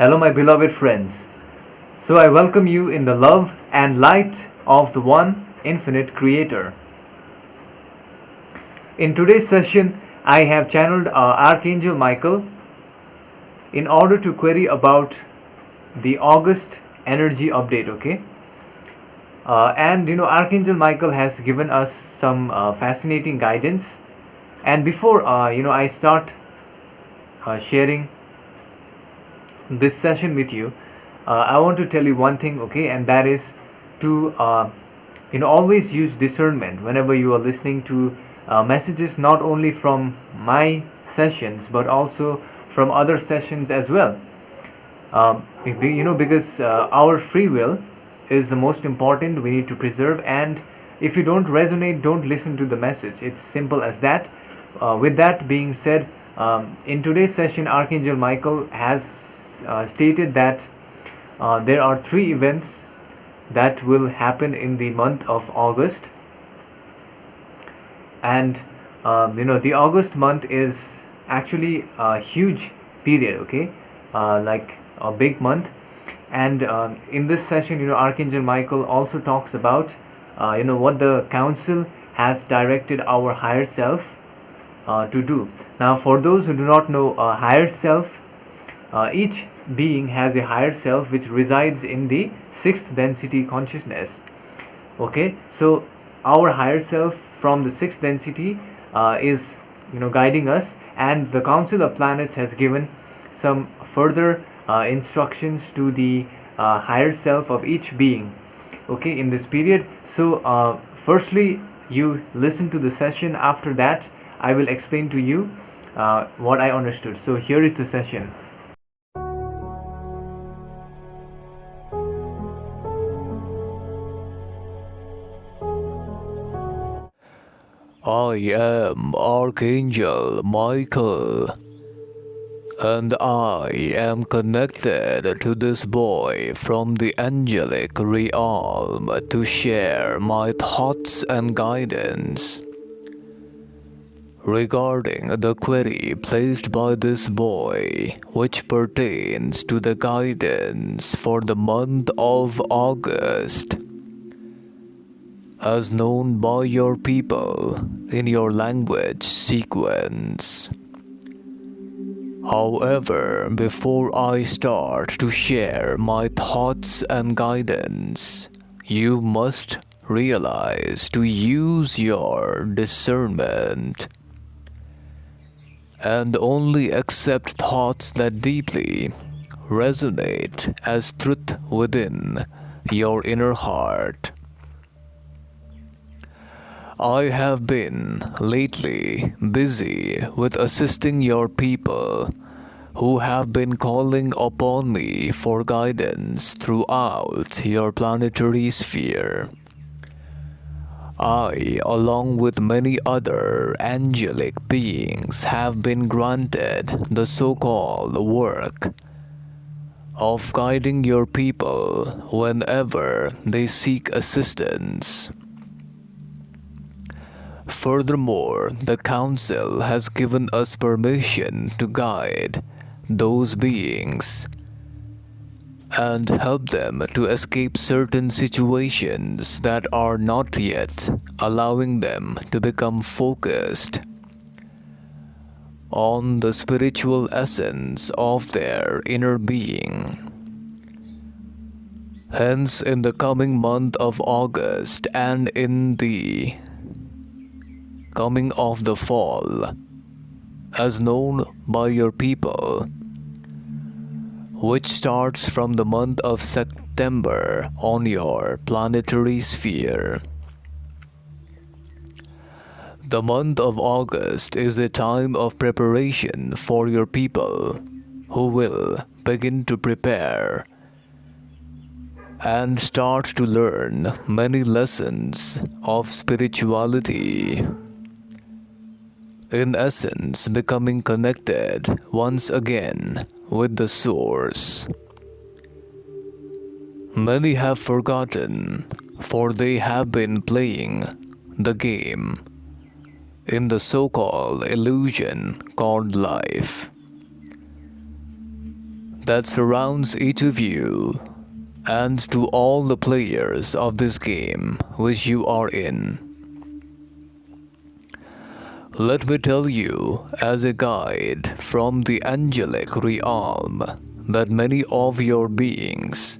Hello, my beloved friends. So, I welcome you in the love and light of the one infinite Creator. In today's session, I have channeled Archangel Michael in order to query about the August energy update, okay? And Archangel Michael has given us some fascinating guidance. And before I start sharing this session with you, I want to tell you one thing, okay, and that is to always use discernment whenever you are listening to messages, not only from my sessions but also from other sessions as well. Because our free will is the most important. We need to preserve, and if you don't resonate, don't listen to the message. It's simple as that. With that being said, in today's session, Archangel Michael has stated that there are three events that will happen in the month of August, and the August month is actually a huge period, okay, like a big month. And in this session, Archangel Michael also talks about what the council has directed our higher self to do. Now, for those who do not know higher self, each being has a higher self which resides in the sixth density consciousness. Okay, so our higher self from the sixth density is guiding us, and the Council of Planets has given some further instructions to the higher self of each being, okay, in this period. So firstly, you listen to the session. After that, I will explain to you what I understood. So here is the session. I am Archangel Michael, and I am connected to this boy from the angelic realm to share my thoughts and guidance regarding the query placed by this boy, which pertains to the guidance for the month of August, as known by your people in your language sequence. However, before I start to share my thoughts and guidance, you must realize to use your discernment and only accept thoughts that deeply resonate as truth within your inner heart. I have been lately busy with assisting your people who have been calling upon me for guidance throughout your planetary sphere. I, along with many other angelic beings, have been granted the so-called work of guiding your people whenever they seek assistance. Furthermore, the Council has given us permission to guide those beings and help them to escape certain situations that are not yet allowing them to become focused on the spiritual essence of their inner being. Hence, in the coming month of August and in the coming of the fall, as known by your people, which starts from the month of September on your planetary sphere. The month of August is a time of preparation for your people, who will begin to prepare and start to learn many lessons of spirituality. In essence, becoming connected once again with the Source. Many have forgotten, for they have been playing the game in the so-called illusion called life. that surrounds each of you and to all the players of this game which you are in. Let me tell you as a guide from the angelic realm that many of your beings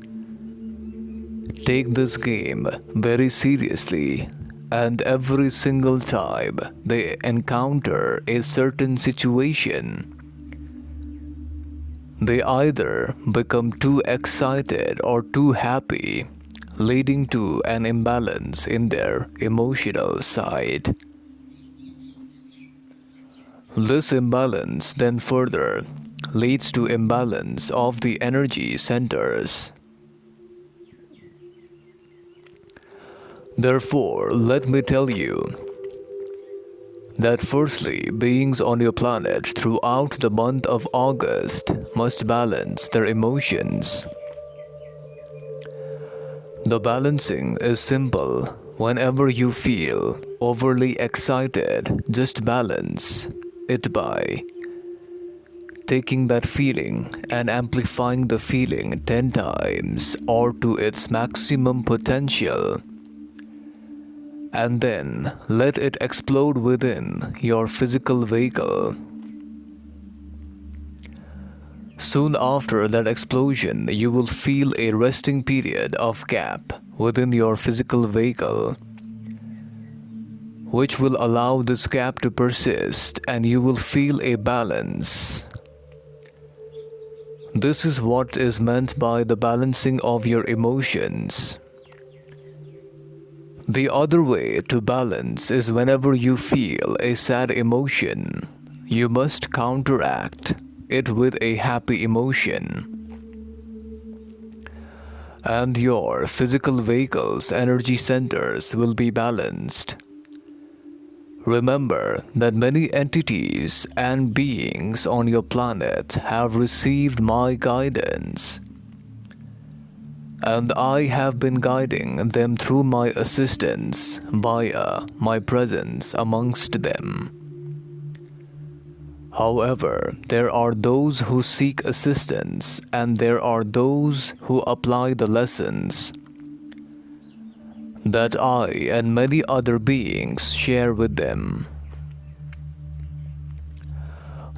take this game very seriously, and every single time they encounter a certain situation, they either become too excited or too happy, leading to an imbalance in their emotional side. This imbalance then further leads to imbalance of the energy centers. Therefore, let me tell you that firstly, beings on your planet throughout the month of August must balance their emotions. The balancing is simple. Whenever you feel overly excited, just balance it by taking that feeling and amplifying the feeling 10 times or to its maximum potential, and then let it explode within your physical vehicle. Soon after that explosion, you will feel a resting period of gap within your physical vehicle, which will allow this gap to persist and you will feel a balance. This is what is meant by the balancing of your emotions. The other way to balance is whenever you feel a sad emotion, you must counteract it with a happy emotion, and your physical vehicle's energy centers will be balanced. Remember that many entities and beings on your planet have received my guidance, and I have been guiding them through my assistance via my presence amongst them. However, there are those who seek assistance and there are those who apply the lessons that I and many other beings share with them.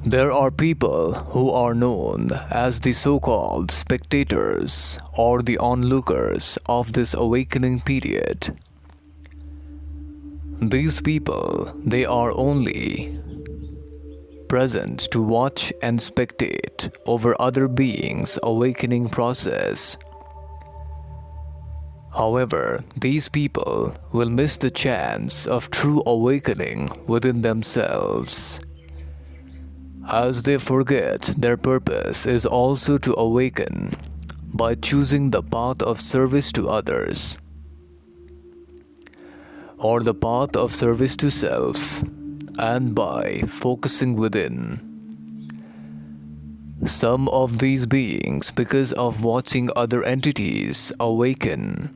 There are people who are known as the so-called spectators or the onlookers of this awakening period. These people, they are only present to watch and spectate over other beings' awakening process. However, these people will miss the chance of true awakening within themselves, as they forget their purpose is also to awaken by choosing the path of service to others, or the path of service to self, and by focusing within. Some of these beings, because of watching other entities awaken,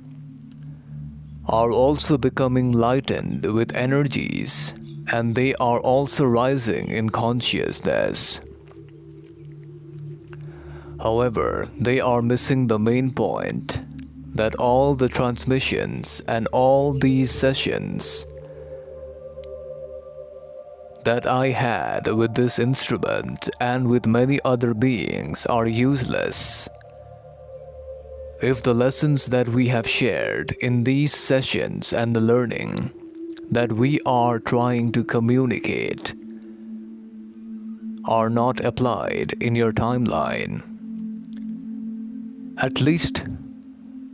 are also becoming lightened with energies, and they are also rising in consciousness. However, they are missing the main point, that all the transmissions and all these sessions that I had with this instrument and with many other beings are useless if the lessons that we have shared in these sessions and the learning that we are trying to communicate are not applied in your timeline. At least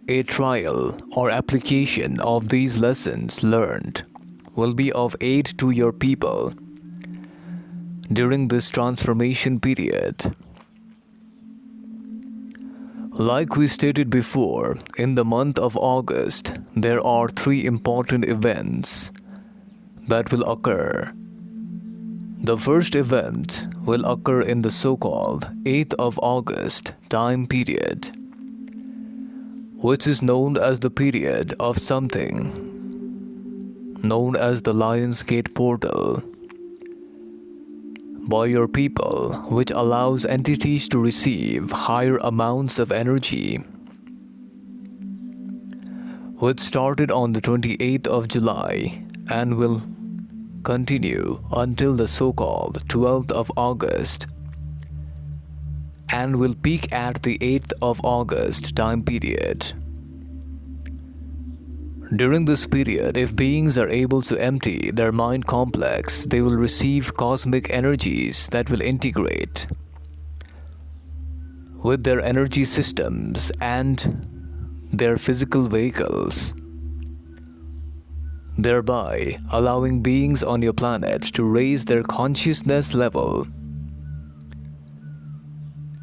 a trial or application of these lessons learned will be of aid to your people during this transformation period. Like we stated before, in the month of August, there are 3 important events that will occur. The first event will occur in the so-called 8th of August time period, which is known as the period of something known as the Lion's Gate portal. by your people, which allows entities to receive higher amounts of energy, which started on the 28th of July and will continue until the so-called 12th of August, and will peak at the 8th of August time period. During this period, if beings are able to empty their mind complex, they will receive cosmic energies that will integrate with their energy systems and their physical vehicles, thereby allowing beings on your planet to raise their consciousness level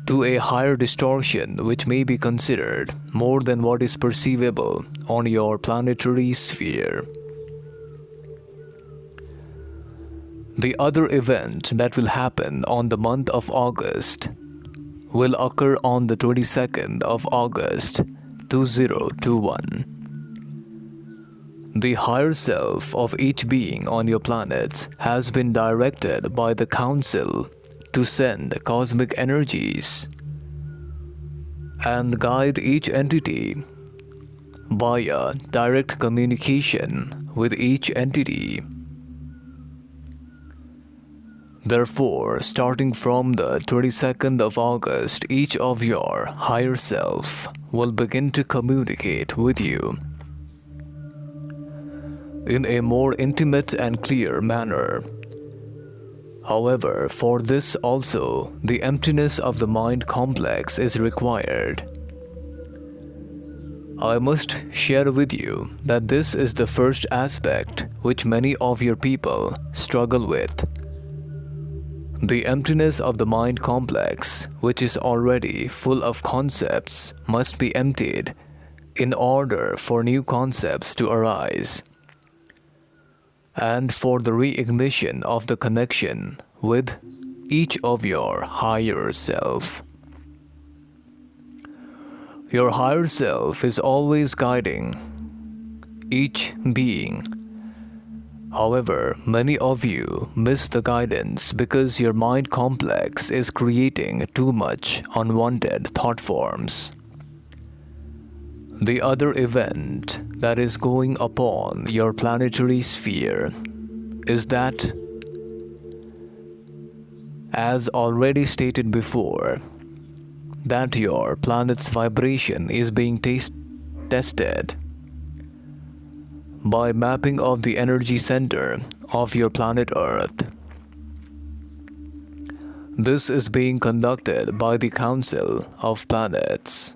to a higher distortion which may be considered more than what is perceivable on your planetary sphere. The other event that will happen on the month of August will occur on the 22nd of August 2021. The higher self of each being on your planet has been directed by the Council to send cosmic energies and guide each entity via direct communication with each entity. Therefore, starting from the 22nd of August, each of your higher self will begin to communicate with you in a more intimate and clear manner. However, for this also, the emptiness of the mind complex is required. I must share with you that this is the first aspect which many of your people struggle with. The emptiness of the mind complex, which is already full of concepts, must be emptied in order for new concepts to arise, and for the reignition of the connection with each of your higher self. Your higher self is always guiding each being. However, many of you miss the guidance because your mind complex is creating too much unwanted thought forms. The other event that is going upon your planetary sphere is that, as already stated before, that your planet's vibration is being tested by mapping of the energy center of your planet Earth. This is being conducted by the Council of Planets.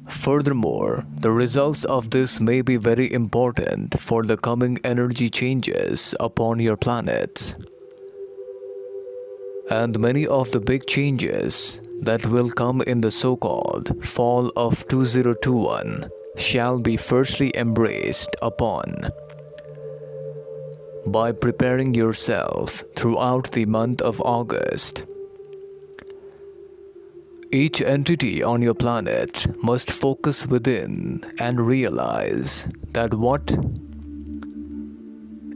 Furthermore, the results of this may be very important for the coming energy changes upon your planet. And many of the big changes that will come in the so-called fall of 2021 shall be firstly embraced upon by preparing yourself throughout the month of August. Each entity on your planet must focus within and realize that what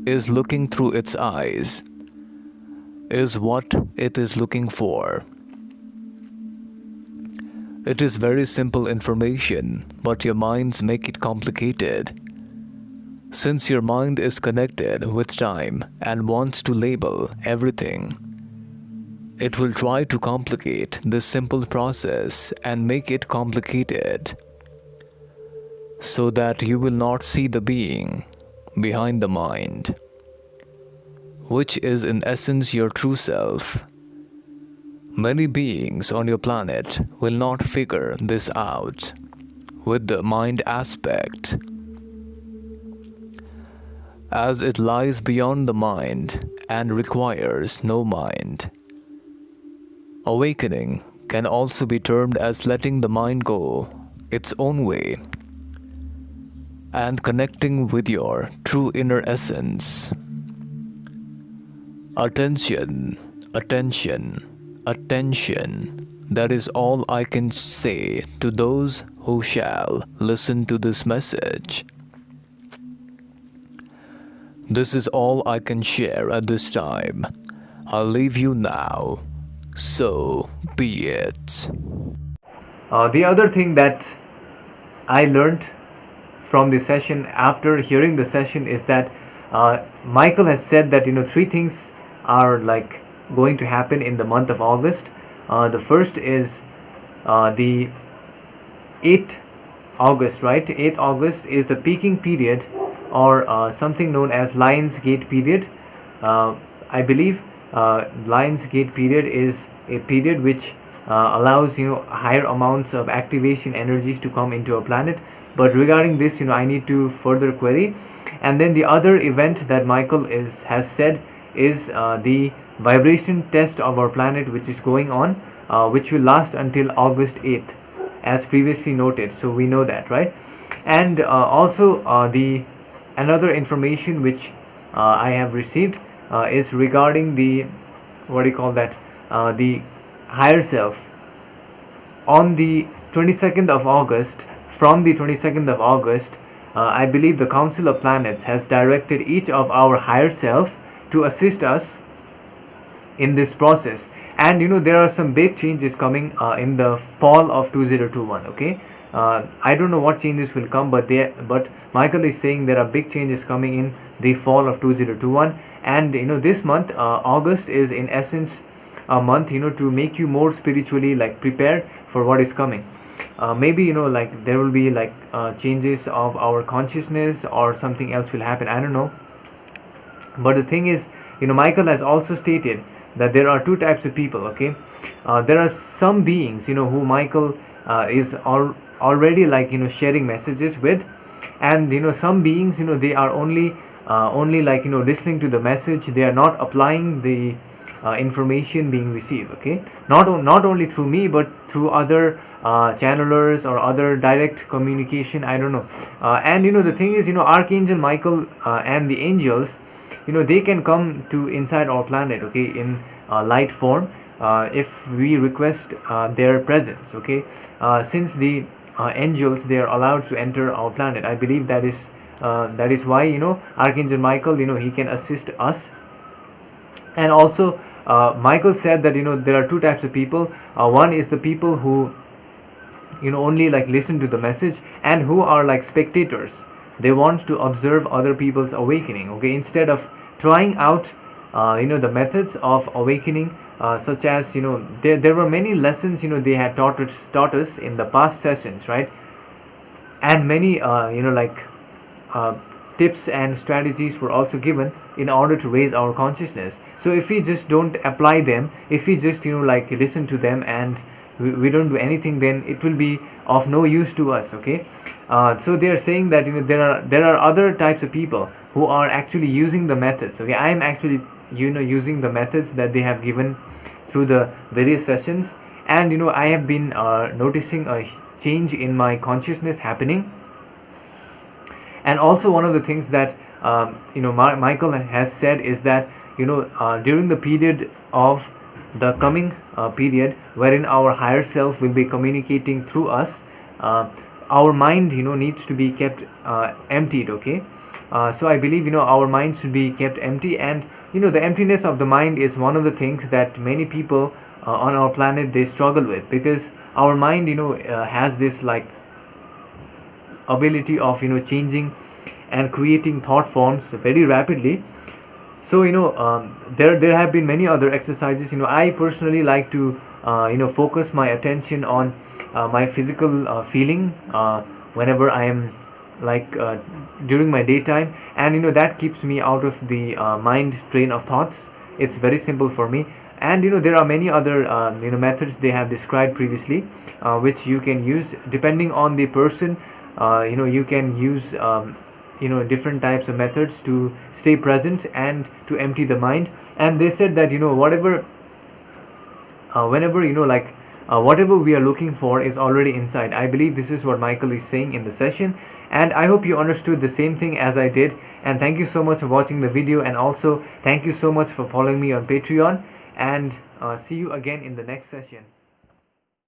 is looking through its eyes is what it is looking for. It is very simple information, but your minds make it complicated. Since your mind is connected with time and wants to label everything, it will try to complicate this simple process and make it complicated, so that you will not see the being behind the mind, which is in essence your true self. Many beings on your planet will not figure this out with the mind aspect, as it lies beyond the mind and requires no mind. Awakening can also be termed as letting the mind go its own way and connecting with your true inner essence. Attention, attention, attention. That is all I can say to those who shall listen to this message. This is all I can share at this time. I'll leave you now. So be it. The other thing that I learned from the session after hearing the session is that Michael has said that three things are like going to happen in the month of August. The first is the 8th August, right? 8th August is the peaking period, or something known as Lion's Gate period. I believe Lion's Gate period is a period which allows higher amounts of activation energies to come into a planet. But regarding this, I need to further query. And then the other event that Michael has said is the vibration test of our planet, which is going on, which will last until August 8th, as previously noted. So we know that, right? And also the another information which I have received is regarding the, what do you call that, the higher self. On the 22nd of August, from the 22nd of August, I believe the Council of Planets has directed each of our higher self to assist us in this process. And there are some big changes coming in the fall of 2021. Okay, I don't know what changes will come, but Michael is saying there are big changes coming in the fall of 2021. And this month, August, is in essence a month to make you more spiritually like prepared for what is coming. Maybe like there will be like changes of our consciousness, or something else will happen, I don't know. But the thing is, Michael has also stated that there are two types of people. Okay, there are some beings who Michael is already like sharing messages with. And some beings, they are only like listening to the message. They are not applying the information being received. Okay, not only through me, but through other channelers or other direct communication, I don't know. And the thing is, Archangel Michael and the angels, they can come to inside our planet, okay, in light form, if we request their presence. Okay, since the angels, they are allowed to enter our planet, I believe that is why Archangel Michael, he can assist us. And also Michael said that there are two types of people. One is the people who only like listen to the message, and who are like spectators. They want to observe other people's awakening, okay, instead of trying out the methods of awakening, such as there were many lessons they had taught us in the past sessions, right? And many like tips and strategies were also given in order to raise our consciousness. So if we just don't apply them, if we just like listen to them, and we don't do anything, then it will be of no use to us. Okay, so they are saying that there are other types of people who are actually using the methods. Okay, I am actually using the methods that they have given through the various sessions. And I have been noticing a change in my consciousness happening. And also one of the things that Michael has said is that during the period of the coming period, wherein our higher self will be communicating through us, our mind needs to be kept emptied. Okay, so I believe our mind should be kept empty. And the emptiness of the mind is one of the things that many people on our planet, they struggle with, because our mind has this like ability of changing and creating thought forms very rapidly. So there have been many other exercises. I personally like to focus my attention on my physical feeling whenever I am like during my daytime. And that keeps me out of the mind train of thoughts. It's very simple for me. And there are many other methods they have described previously, which you can use depending on the person. You can use different types of methods to stay present and to empty the mind. And they said that whatever whenever like whatever we are looking for is already inside. I believe this is what Michael is saying in the session, and I hope you understood the same thing as I did. And thank you so much for watching the video, and also thank you so much for following me on Patreon. And see you again in the next session.